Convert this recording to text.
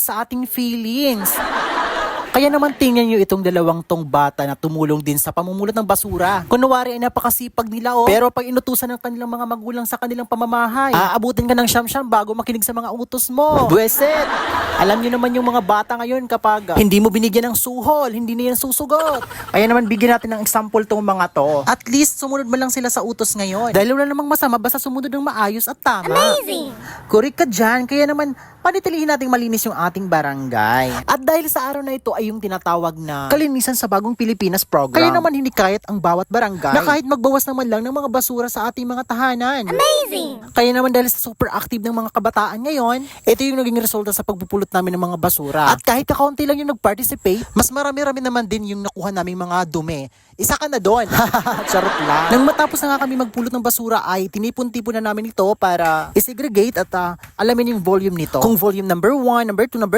sa ating feelings. Kaya naman tingnan nyo itong dalawang tong bata na tumulong din sa pamumulot ng basura. Kunwari ay napakasipag nila pero pag inutusan ng kanilang mga magulang sa kanilang pamamahay, aabutin ka ng siyam-siyam bago makinig sa mga utos mo. Buweset! Alam nyo naman yung mga bata ngayon kapag hindi mo binigyan ng suhol, hindi na yan susugot. Kaya naman bigyan natin ng example tong mga to. At least sumunod man lang sila sa utos ngayon. Dahil wala namang masama basta sumunod ng maayos at tama. Amazing! Correct ka dyan, kaya naman panitilihin nating malinis yung ating barangay. At dahil sa araw na ito ay yung tinatawag na Kalinisan sa Bagong Pilipinas program. Kaya naman hinikayat ang bawat barangay na kahit magbawas naman lang ng mga basura sa ating mga tahanan. Amazing! Kaya naman dahil sa super active ng mga kabataan ngayon, ito yung naging resulta sa pagpupulot namin ng mga basura. At kahit kakaunti lang yung nag-participate, mas marami-rami naman din yung nakuha naming mga dumi. Isa ka na doon. Charot lang. Nang matapos na nga kami magpulot ng basura ay tinipon-tipon na namin ito para isegregate at alamin yung volume nito. Kung volume number 1, number 2, number